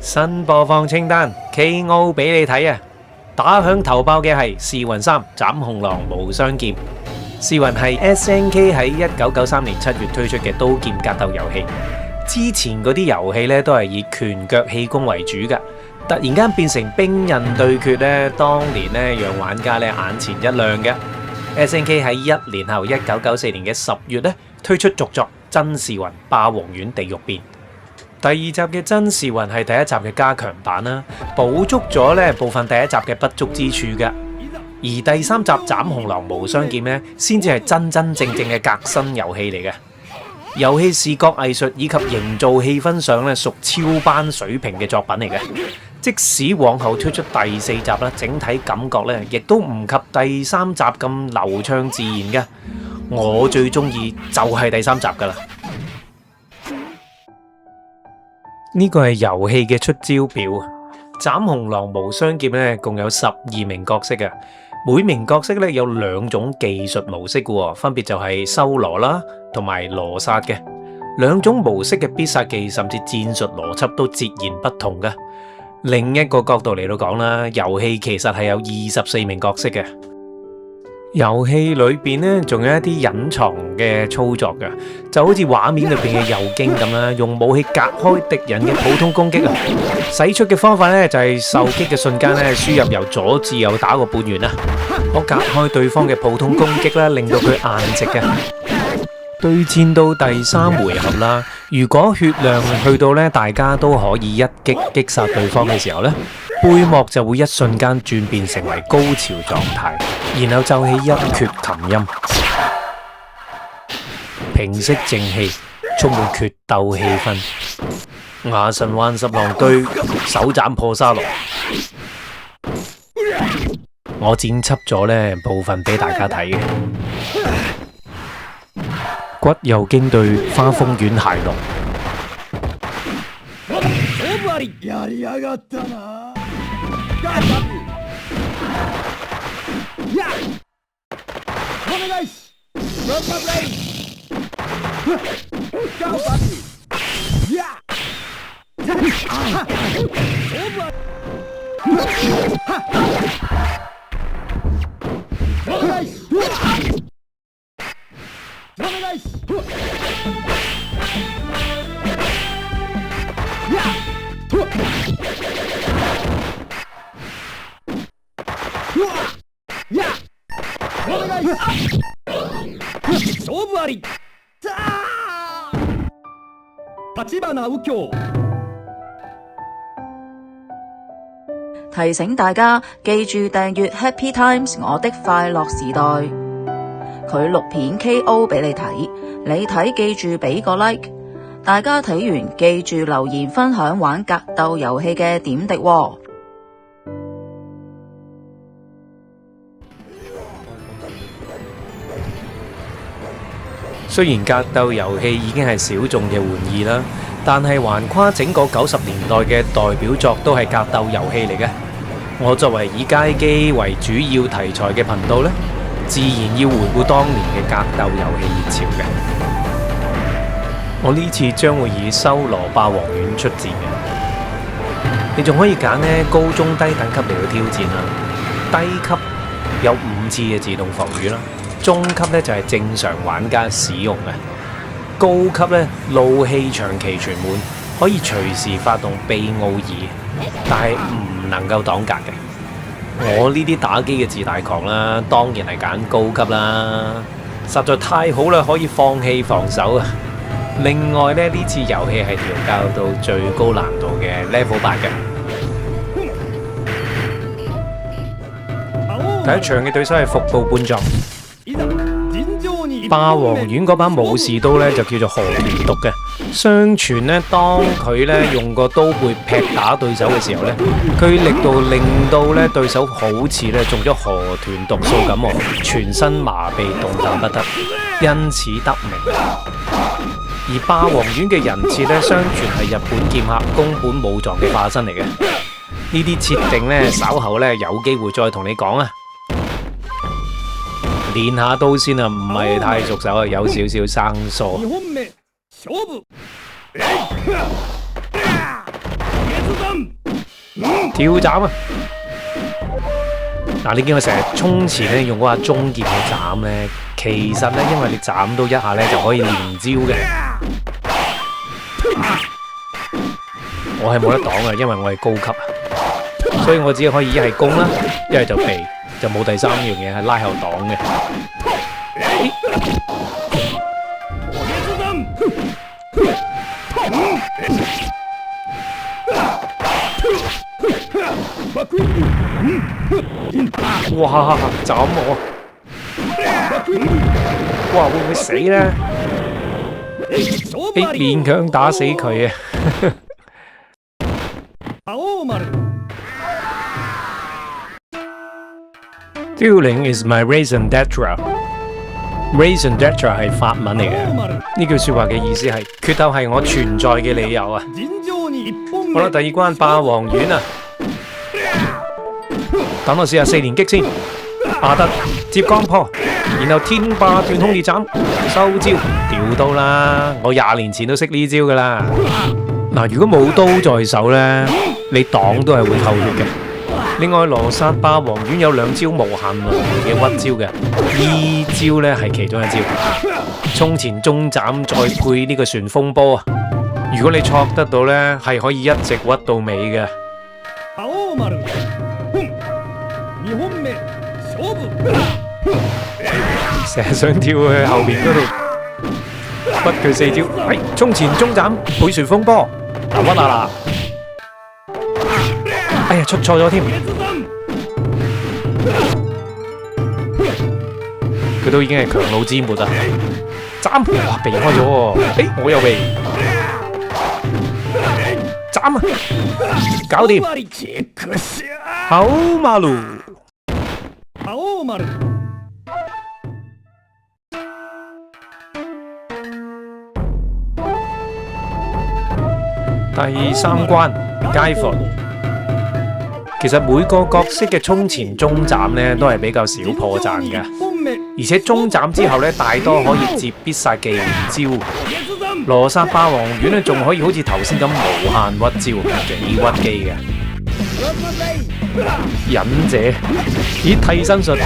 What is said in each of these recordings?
新播放清單 KO 俾你睇啊！打響頭炮嘅係《侍魂3斬紅狼無雙劍》。侍魂係 SNK 喺1993年7月推出嘅刀劍格鬥遊戲。之前嗰啲遊戲咧都係以拳腳氣功為主噶，突然間變成兵刃對決咧，當年咧讓玩家咧眼前一亮嘅。SNK 喺1年後1994年嘅10月咧推出續作《真侍魂霸王丸地獄變》。第二集嘅真侍魂係第一集嘅加強版啦，補足咗咧部分第一集嘅不足之處嘅。而第三集斬紅狼無雙劍咧，先至係真真正正嘅革新遊戲嚟嘅。遊戲視覺藝術以及營造氣氛上咧，屬超班水平嘅作品嚟嘅。即使往後推出第4集啦，整體感覺咧亦都唔及第3集咁流暢自然嘅。我最中意就係第3集噶啦。呢個係遊戲嘅出招表。斬紅狼無雙劍咧，共有12名角色嘅，每名角色咧有2種技術模式嘅，分別就係修羅啦，同埋羅剎嘅。2種模式嘅必殺技甚至戰術邏輯都截然不同嘅。另一個角度嚟到講啦，遊戲其實係有24名角色嘅。遊戲裏邊咧，仲有一啲隱藏嘅操作嘅，就好似畫面裏邊嘅右京咁啦，用武器隔開敵人嘅普通攻擊啊！使出嘅方法咧，就係受擊嘅瞬間咧，輸入由左至右打個半圓啊，我隔開對方嘅普通攻擊啦，令到佢硬直嘅。對戰到第3回合啦，如果血量去到咧，大家都可以一擊擊殺對方嘅時候咧，背幕就會一瞬間轉變成為高潮狀態，然後奏起一闕琴音，平息正氣，充滿決鬥氣氛。牙神幻十郎對手斬破沙羅，我剪輯咗呢部分俾大家睇嘅。骨右京對花風丸蟹龍。提醒大家記住訂閱 Happy Times 我的快樂時代，佢錄片 KO 俾你睇，你睇記住俾個 like， 大家睇完記住留言分享玩格鬥遊戲嘅點滴喎。雖然格鬥遊戲已經係小眾嘅玩意啦，但係橫跨整個90年代嘅代表作都係格鬥遊戲嚟嘅。我作為以街機為主要題材嘅頻道呢，自然要回顧當年嘅格鬥遊戲熱潮嘅。我呢次將會以修羅霸王丸出戰嘅，你仲可以揀呢高中低等級嚟到挑戰啦。低級有5次嘅自動防禦啦。中級咧就係正常玩家使用嘅，高級咧怒氣長期存滿，可以隨時發動秘奧爾，但係唔能夠擋格嘅。我呢啲打機嘅自大狂啦，當然係揀高級啦，實在太好啦，可以放棄防守啊！另外咧，呢次遊戲係調校到最高難度嘅 Level 8嘅。第一場嘅對手係服部半藏。霸王丸嗰把武士刀咧就叫做河豚毒嘅，相傳咧當佢咧用個刀背劈打對手嘅時候咧，佢力度令到咧對手好似咧中咗河豚毒素咁，全身麻痹動彈不得，因此得名。而霸王丸嘅人設咧，相傳係日本劍客宮本武藏嘅化身嚟嘅。呢啲設定咧，稍後咧有機會再同你講啊。練下刀先啊，唔係太熟手啊，有少少生疏。跳斬啊！嗱，你見我成日衝前咧用嗰把中劍去斬咧，其實咧因為你斬到一下咧就可以連招嘅。我係冇得擋嘅，因為我係高級啊，所以我只可以一係攻啦，一係就避，就冇第三樣嘢係拉後擋嘅。哇！斬我！哇！會唔會死咧？勉強打死佢啊！Dueling is my raison d'être。raison d'être 係法文嚟嘅，呢句說話嘅意思係決鬥係我存在嘅理由啊！好啦，第二關霸王丸啊！等我試下4連擊先，阿德接光破，然後天霸斷空裂斬，收招掉刀啦！我20年前都識呢招噶啦。嗱，如果冇刀在手呢，你擋都係會透血嘅。另外，羅剎霸王丸有2招無限輪迴嘅屈招嘅，呢招呢係其中一招。衝前中斬再配呢個旋風波啊！如果你錯得到呢，係可以一直屈到尾嘅。成日想跳去後面嗰度屈佢4招，衝前中斬配旋風波，屈下啦！哎呀，出錯咗添，佢都已經係強弩之末啦！斬，哇，避開咗喎，我又避，斬啊，搞掂，好馬路。第3關街伏，其實每個角色嘅衝前中斬呢都係比較少破綻嘅，而且中斬之後呢大多可以接必殺技連招。羅剎霸王丸呢仲可以好似頭先咁無限屈招，幾屈機嘅。忍者，咦，替身術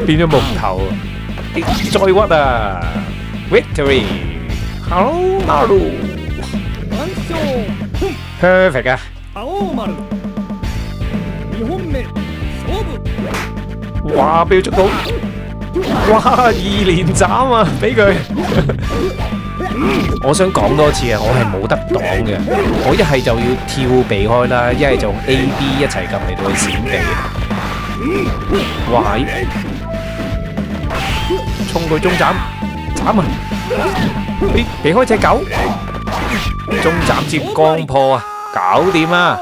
變咗木頭，再屈啊 ！Victory， 好馬路 ，perfect 啊！哇，俾佢捉到！哇，2連斬啊，俾佢！我想講多次啊，我係冇得擋嘅，我一係就要跳避開啦，一係就用 A、B 一齊撳嚟到去閃避。哇！衝佢中斬，斬啊！避開隻狗，中斬接光破啊，搞掂啊！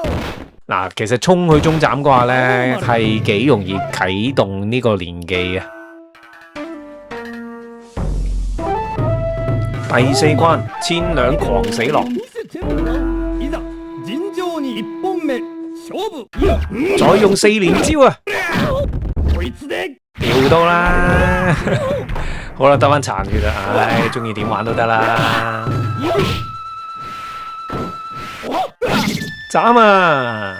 嗱，其實衝去中斬嘅話咧，係幾容易啟動呢個連技啊！第4關千兩狂死狼，再用4連招啊！掉刀啦！好啦，得返殘血啦，唉，中意點玩都得啦。斬啊！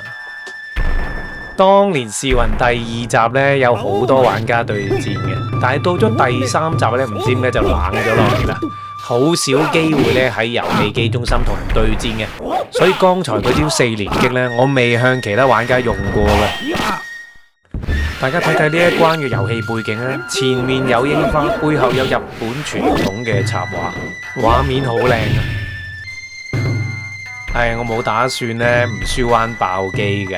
當年試雲第2集呢，有好多玩家對戰嘅，但係到咗第3集呢，唔知點解就冷咗落嚟啦。好少機會咧喺遊戲機中心同人對戰嘅，所以剛才嗰招4連擊咧，我未向其他玩家用過嘅。大家睇睇呢一關嘅遊戲背景咧，前面有櫻花，背後有日本傳統嘅插畫，畫面好靚啊！係我冇打算咧唔輸彎爆機噶，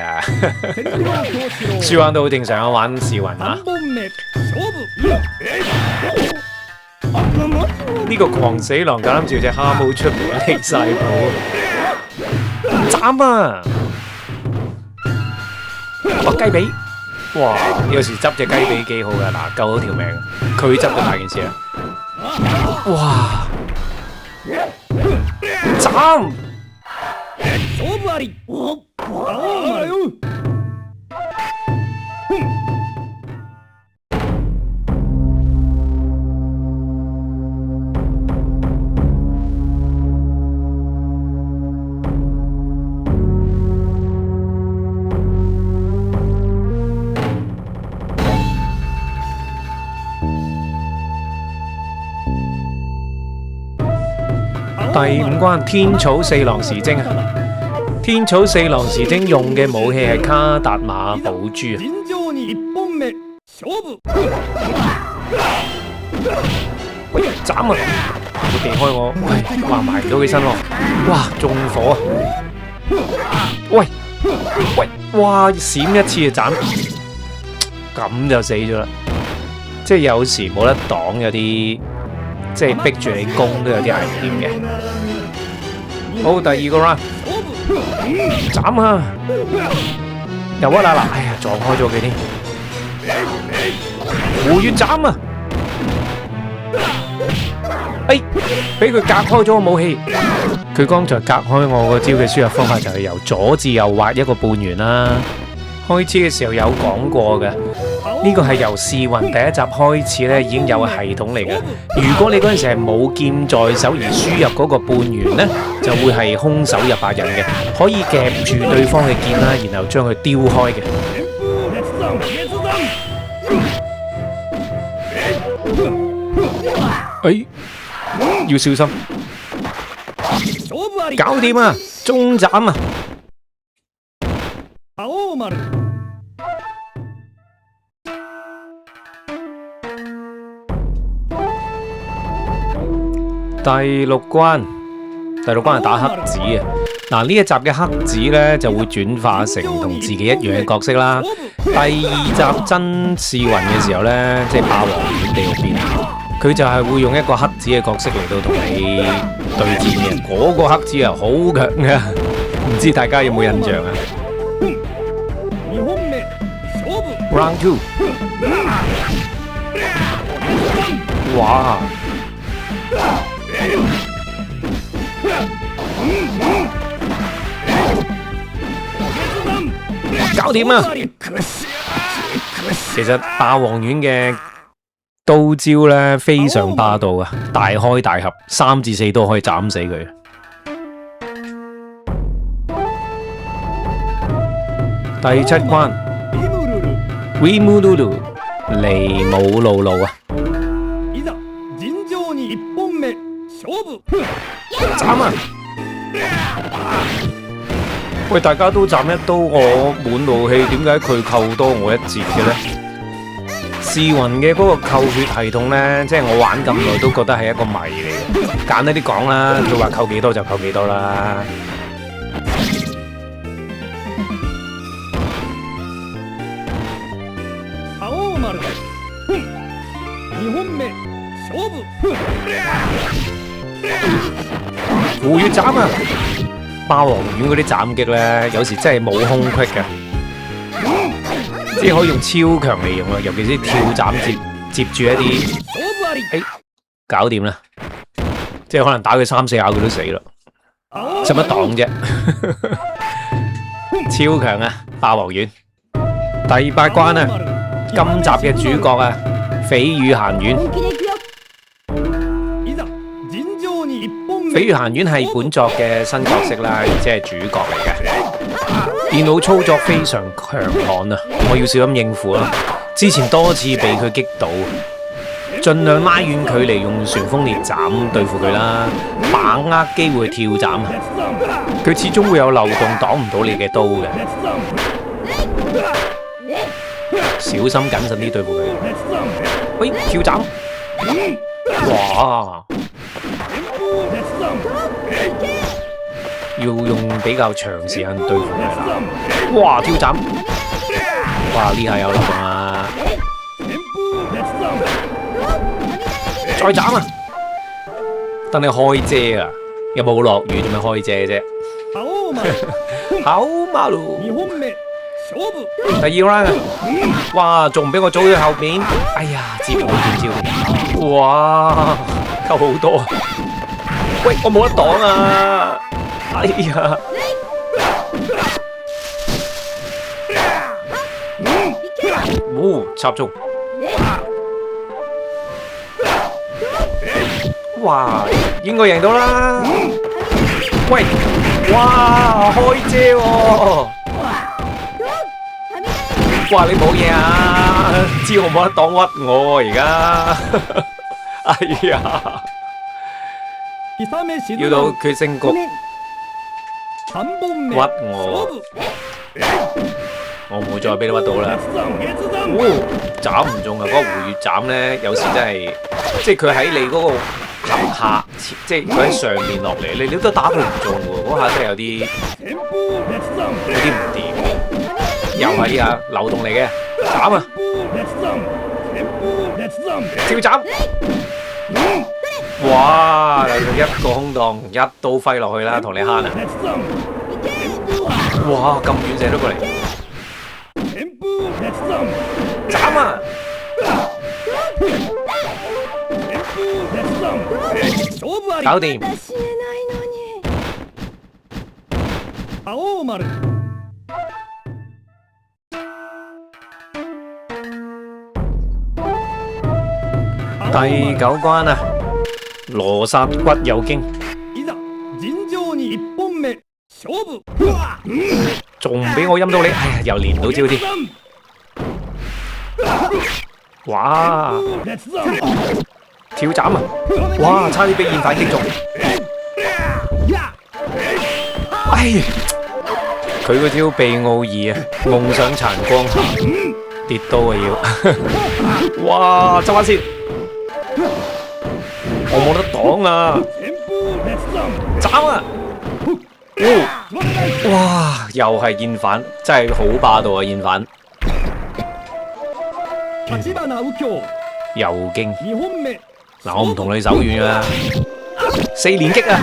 輸彎都好正常啊，玩試雲啊！呢個狂死狼夠膽照隻蝦毛出嚟離晒譜，斬啊！哇，雞髀！哇，有時執隻雞髀幾好噶，嗱，救到條命，佢執就大件事啦！哇，斬！第五關天草四郎時征啊！天草四郎時征用嘅武器係卡達馬寶珠啊！喂，斬啊！會避開我，喂，哇埋唔到起身喎！哇，中火啊！喂喂，哇閃一次就斬，咁就死咗啦！即係有時冇得擋，有啲即係逼住你攻都有啲危險嘅。好，第二個 round， 斬啊！又屈啦嗱，哎呀撞開咗佢添，胡月斬啊！哎，俾佢隔開咗個武器。佢剛才隔開我個招嘅輸入方法就係由左至右畫一個半圓啦。開始嘅時候有講過嘅，呢個係由試魂第一集開始咧已經有系統嚟嘅。如果你嗰陣時係冇劍在手而輸入嗰個半圓呢，就會係空手入白刃嘅，可以夾住對方嘅劍啦，然後將佢丟開嘅。哎，要小心，搞掂啊！中斬啊！第六關係打黑子啊！嗱，呢一集嘅黑子呢就會轉化成同自己一樣嘅角色啦。第二集真試魂嘅時候呢，即係霸王丸地獄篇，佢就係會用一個黑子嘅角色嚟到同你對戰嘅。嗰個黑子啊好強嘅，唔知大家有冇印象啊？Round 2， 哇！搞掂啊！其實霸王丸嘅刀招咧非常霸道啊，大開大合，3至4都可以斬死佢。第七關 Rimururu 尼姆露露啊！斬啊！喂，大家都斬一刀，我滿怒氣，點解佢扣多我一截嘅呢？試魂嘅嗰個扣血系統呢，即係我玩咁耐都覺得係一個謎嚟嘅。簡單啲講啦，佢話扣幾多就扣幾多啦。胡月斬啊！霸王丸嗰啲斬擊咧，有時真係冇空隙嘅，即係可以用超強嚟用啊！尤其是跳斬接住一啲，搞掂啦！即係可能打佢3、4下佢都死啦，使乜擋啫？超強啊！霸王丸第8關啊！今集嘅主角啊，翡羽閑丸。翡羽閑丸係本作嘅新角色啦，而且係主角嚟嘅。電腦操作非常強悍啊，我要小心應付啦。之前多次被佢擊倒，盡量拉遠距離用旋風裂斬對付佢啦，把握機會跳斬。佢始終會有漏洞，擋唔到你嘅刀嘅。小心謹慎啲對付佢。喂，跳斬！哇！要用比較長時間對付佢啦。哇！跳斬！哇！呢下有漏洞啊！再斬啊！等你開遮啊！有冇落雨？做咩開遮啫？好馬路！第2 round 啊！哇！仲唔俾我早喺後面？哎呀！接唔到劍招！哇！扣好多啊！喂，我冇得擋啊！哎呀！插中！哇，應該贏到啦！喂，哇，開遮喎！哇，你冇嘢啊？知我冇得擋屈我而家！哎呀！要到決勝局屈我，我唔會再俾你屈到啦。斬唔中啊！嗰個胡月斬咧，有時真係，即係佢喺你嗰個下下，即係佢喺上面落嚟，你都打佢唔中喎。嗰下真係有啲唔掂。又係啊，流動嚟嘅，斬啊！跳斬！哇！一個空檔，一刀揮落去啦，同你慳啊！哇！咁遠射得過嚟，斬啊！搞掂。第九關啊，羅剎骨有經，仲唔俾我陰到你？哎呀，又連唔到招添。哇！跳斬啊！哇，差啲俾現反擊中。哎呀，佢嗰招被奧義啊，夢想殘光下跌刀啊要。哇，執翻先。我冇得擋啊！斬啊！哇！又係現反，真係好霸道啊！現反右經嗱，我唔同你手軟噶啦，四連擊啊！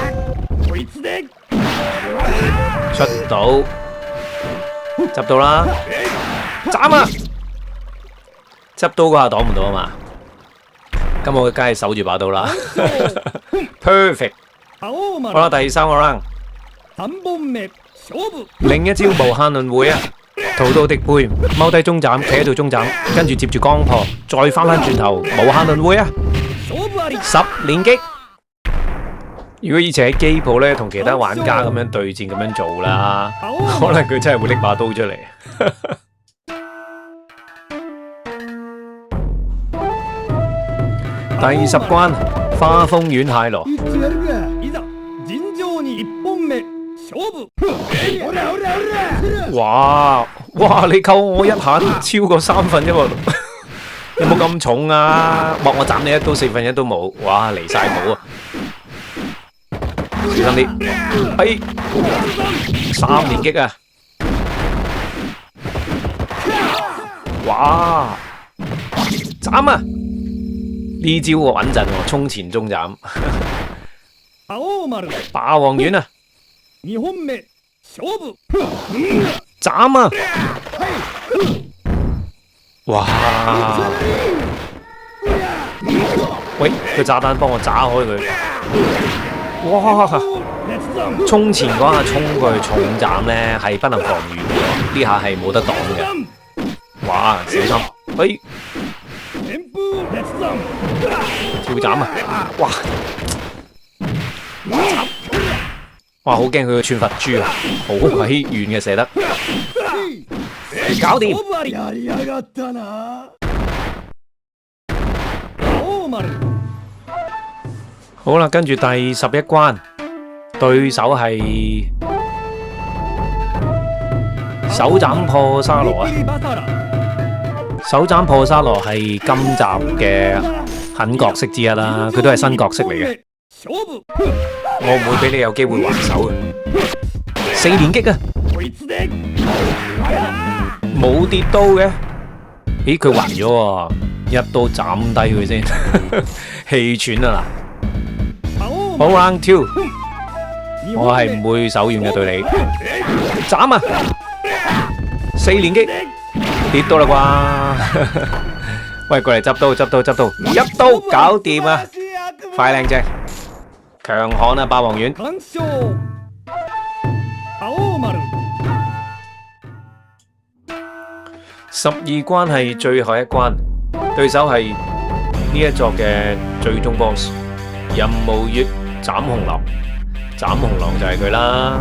出到執到啦，斬啊！執刀嗰下擋唔到啊嘛。咁我梗係守住把刀啦 ，perfect。好啦，第三個 round， 另一招無限輪迴啊！屠刀敵背，踎低中斬，企喺度中斬，跟住接住光破，再翻轉頭，無限輪迴啊！10連擊。如果以前喺機鋪咧，同其他玩家咁樣對戰咁樣做啦，可能佢真係會拎把刀出嚟。第10關花風丸蟹羅，哇！你扣我一下超過1/3喎，有冇咁重啊？哇！我斬你一刀1/4都冇，哇！離晒譜啊！小心啲，哎，3連擊啊！哇！斬啊！呢招穩陣喎，衝前中斬。霸王丸啊！斬啊！哇！喂，個炸彈幫我炸開佢。哇！衝前嗰下衝過去重斬咧，係不能防禦嘅，呢下係冇得擋嘅。哇！小心，哎！跳斬啊！哇！哇！好驚佢個串佛珠啊，好鬼遠嘅射得，搞掂！好啦，跟住第11關，對手係手斬破沙羅啊！手斬破沙羅係今集嘅狠角色之一啦，佢都係新角色嚟嘅。我唔會俾你有機會還手嘅。4連擊啊！冇跌刀嘅，咦佢還咗喎，一刀斬低佢先，氣喘啊嗱！好 round 2，我係唔會手軟嘅對你，斬啊！4連擊，跌到啦啩！喂，過嚟執刀，一刀搞掂啊！快靚正，強悍啊！霸王丸。12關係最後一關，對手係呢一作嘅最終 boss 任務月斬紅狼，斬紅狼就係佢啦。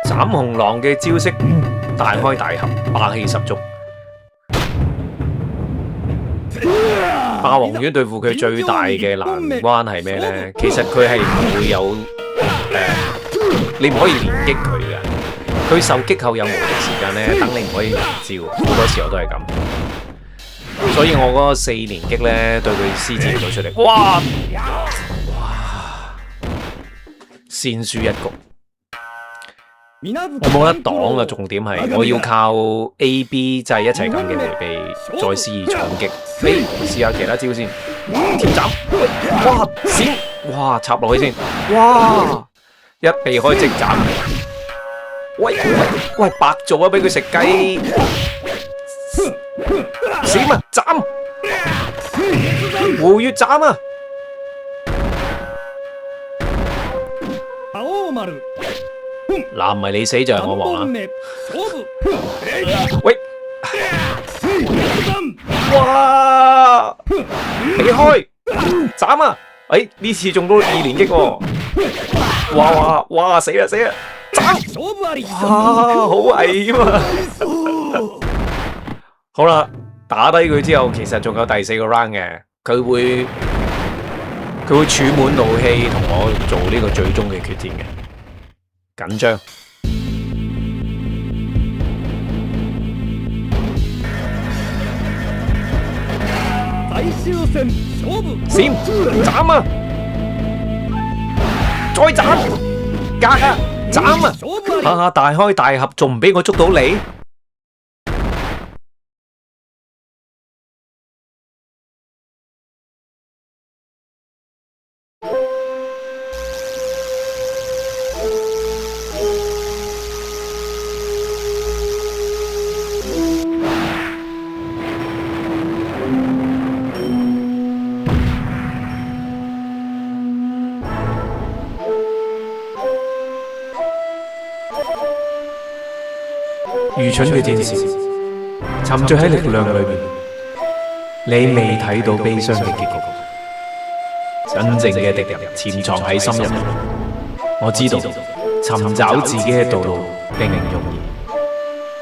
斬斬紅狼嘅招式大開大合，霸氣十足。霸王丸對付佢最大嘅難關係咩呢？其實佢係唔會有你唔可以連擊佢嘅。佢受擊後有無敵時間呢，等你唔可以連招，好多時候都係咁。所以我嗰個4連擊呢，對佢施展到出嚟，哇！先輸一局。我冇得擋啊！重點係我要靠 A、B 制一齊咁嘅迴避，再施以重擊。你試下其他招先，鐵斬，哇閃，哇插落去先，哇一避開即斬。喂，白做啊！俾佢食雞，閃啊斬，胡月斬啊！嗱，唔係你死就係我亡啊！喂，哇，避開，斬啊！呢次中到2連擊喎！哇，死啦！斬！哇，好危險啊！好啦，打低佢之後，其實仲有第4個 round 嘅，佢會儲滿怒氣同我做呢個最終嘅決戰嘅。緊張，閃斬啊！再斬，格啊！斬啊！下大開大合，仲唔俾我捉到你？愚蠢嘅戰士，沉醉喺力量裏面，你未睇到悲傷嘅結局。真正嘅敵人潛藏喺心入面。我知道尋找自己嘅道路並唔容易。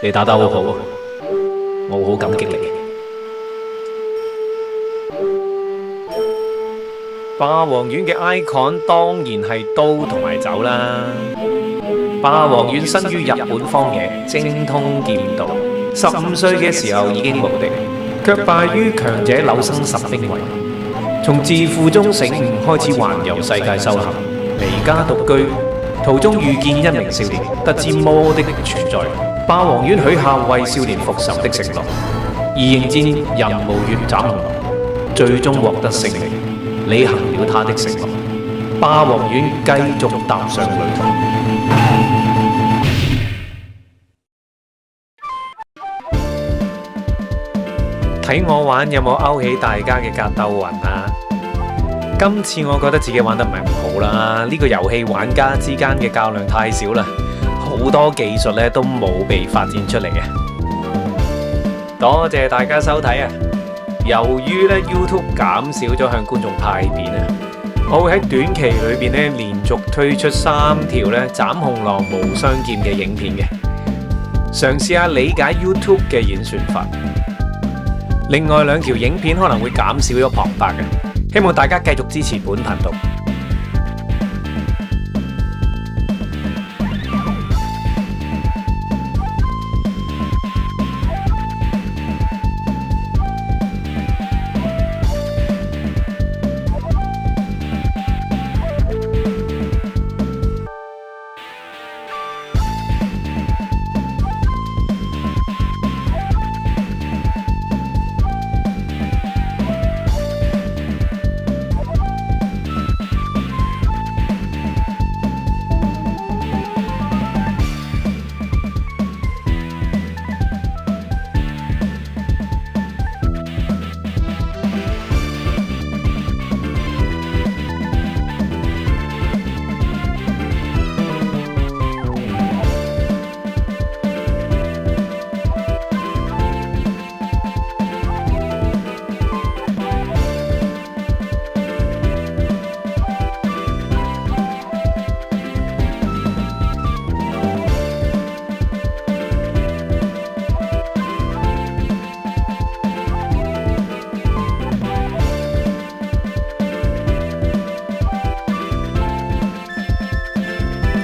你打得好好，我好感激你。霸王丸嘅 icon 當然係刀同埋酒啦。霸王丸生於日本荒野，精通劍道。15歲嘅時候已經無敵，卻敗於強者柳生十兵衛。從自負中醒悟，開始環遊世界修行，離家獨居，途中遇見一名少年，得知魔的存在。霸王丸許下為少年復仇的承諾，而迎戰人無月斬紅狼，最終獲得勝利，履行了他的承諾。霸王丸繼續踏上旅途。睇我玩有冇勾起大家嘅格鬥魂啊？今次我覺得自己玩得唔係咁好啦，呢個遊戲玩家之間嘅較量太少啦，好多技術咧都冇被發展出嚟嘅。多謝大家收睇啊！由於咧 YouTube 減少咗向觀眾派片啊，我會喺短期裏邊咧連續推出3條咧斬紅狼無雙劍嘅影片嘅，嘗試下理解 YouTube 嘅演算法。另外2條影片可能會減少咗旁白嘅，希望大家繼續支持本頻道。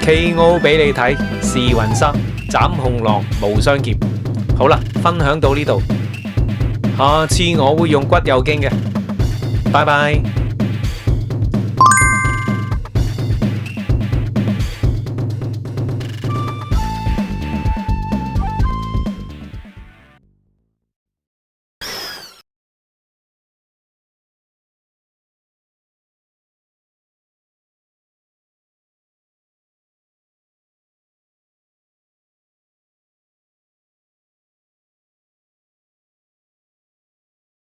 KO 俾你睇，試魂三斬紅狼無雙劍。好啦，分享到呢度，下次我會用骨有經嘅，拜拜。